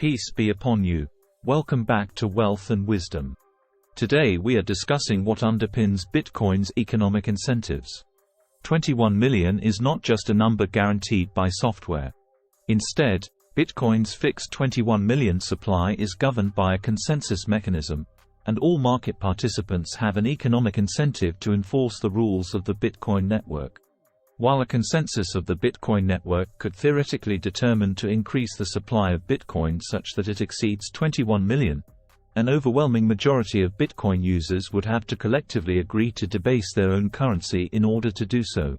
Peace be upon you. Welcome back to Wealth and Wisdom. Today we are discussing what underpins Bitcoin's economic incentives. 21 million is not just a number guaranteed by software. Instead, Bitcoin's fixed 21 million supply is governed by a consensus mechanism, and all market participants have an economic incentive to enforce the rules of the Bitcoin network. While a consensus of the Bitcoin network could theoretically determine to increase the supply of Bitcoin such that it exceeds 21 million, an overwhelming majority of Bitcoin users would have to collectively agree to debase their own currency in order to do so.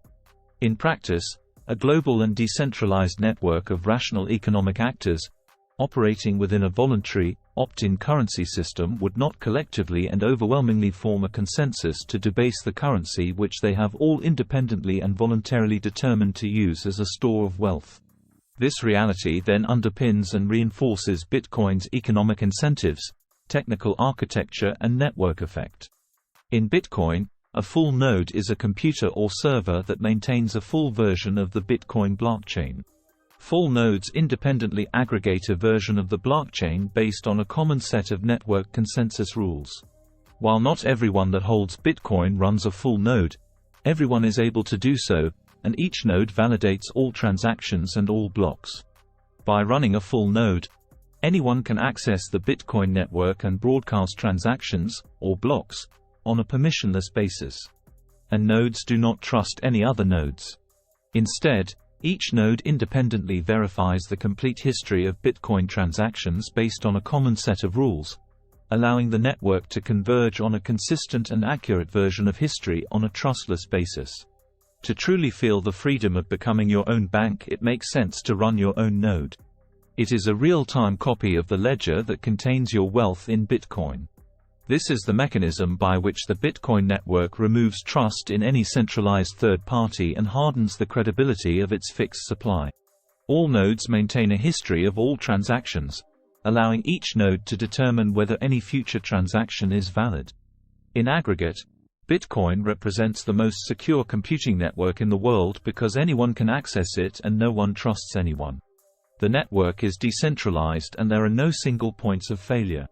In practice, a global and decentralized network of rational economic actors, operating within a voluntary, opt-in currency system would not collectively and overwhelmingly form a consensus to debase the currency which they have all independently and voluntarily determined to use as a store of wealth. This reality then underpins and reinforces Bitcoin's economic incentives, technical architecture and network effect. In Bitcoin, a full node is a computer or server that maintains a full version of the Bitcoin blockchain. Full nodes independently aggregate a version of the blockchain based on a common set of network consensus rules. While not everyone that holds Bitcoin runs a full node, everyone is able to do so, and each node validates all transactions and all blocks. By running a full node, anyone can access the Bitcoin network and broadcast transactions, or blocks, on a permissionless basis. And nodes do not trust any other nodes. Instead, each node independently verifies the complete history of Bitcoin transactions based on a common set of rules, allowing the network to converge on a consistent and accurate version of history on a trustless basis. To truly feel the freedom of becoming your own bank, it makes sense to run your own node. It is a real-time copy of the ledger that contains your wealth in Bitcoin. This is the mechanism by which the Bitcoin network removes trust in any centralized third party and hardens the credibility of its fixed supply. All nodes maintain a history of all transactions, allowing each node to determine whether any future transaction is valid. In aggregate, Bitcoin represents the most secure computing network in the world because anyone can access it and no one trusts anyone. The network is decentralized and there are no single points of failure.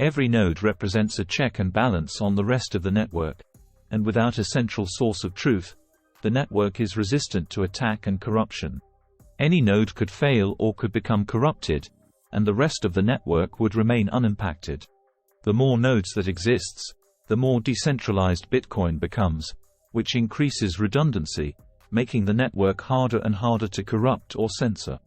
Every node represents a check and balance on the rest of the network, and without a central source of truth, the network is resistant to attack and corruption. Any node could fail or could become corrupted, and the rest of the network would remain unimpacted. The more nodes that exists, the more decentralized Bitcoin becomes, which increases redundancy, making the network harder and harder to corrupt or censor.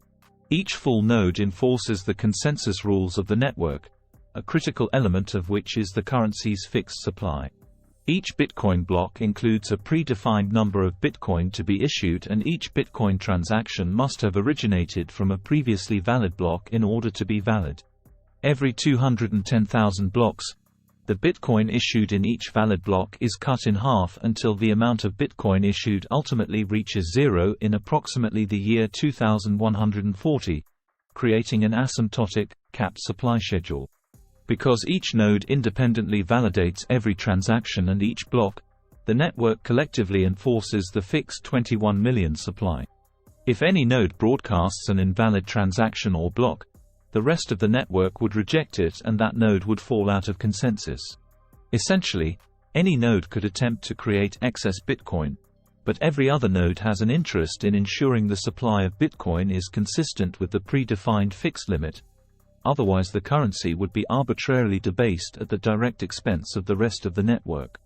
Each full node enforces the consensus rules of the network, a critical element of which is the currency's fixed supply. Each Bitcoin block includes a predefined number of Bitcoin to be issued, and each Bitcoin transaction must have originated from a previously valid block in order to be valid. Every 210,000 blocks, the Bitcoin issued in each valid block is cut in half until the amount of Bitcoin issued ultimately reaches zero in approximately the year 2140, creating an asymptotic, capped supply schedule. Because each node independently validates every transaction and each block, the network collectively enforces the fixed 21 million supply. If any node broadcasts an invalid transaction or block, the rest of the network would reject it and that node would fall out of consensus. Essentially, any node could attempt to create excess Bitcoin, but every other node has an interest in ensuring the supply of Bitcoin is consistent with the predefined fixed limit. Otherwise the currency would be arbitrarily debased at the direct expense of the rest of the network.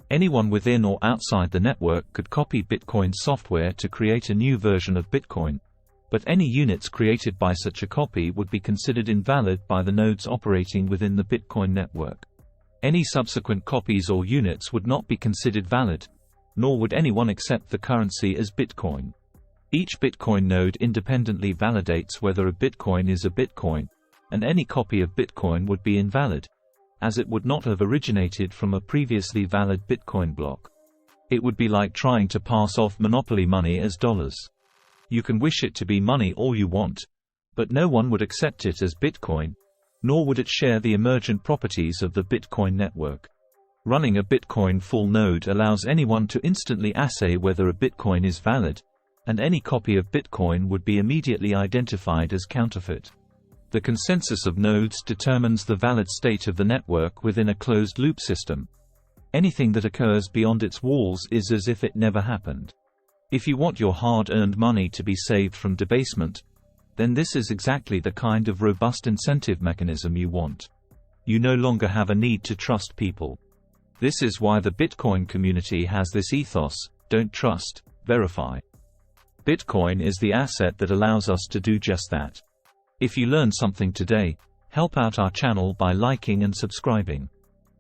Anyone within or outside the network could copy Bitcoin software to create a new version of Bitcoin, but any units created by such a copy would be considered invalid by the nodes operating within the Bitcoin network. Any subsequent copies or units would not be considered valid, nor would anyone accept the currency as Bitcoin. Each Bitcoin node independently validates whether a Bitcoin is a Bitcoin, and any copy of Bitcoin would be invalid, as it would not have originated from a previously valid Bitcoin block. It would be like trying to pass off monopoly money as dollars. You can wish it to be money all you want, but no one would accept it as Bitcoin, nor would it share the emergent properties of the Bitcoin network. Running a Bitcoin full node allows anyone to instantly assay whether a Bitcoin is valid, and any copy of Bitcoin would be immediately identified as counterfeit. The consensus of nodes determines the valid state of the network within a closed-loop system. Anything that occurs beyond its walls is as if it never happened. If you want your hard-earned money to be saved from debasement, then this is exactly the kind of robust incentive mechanism you want. You no longer have a need to trust people. This is why the Bitcoin community has this ethos: don't trust, verify. Bitcoin is the asset that allows us to do just that. If you learned something today, help out our channel by liking and subscribing.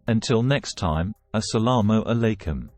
Until next time, assalamu alaikum.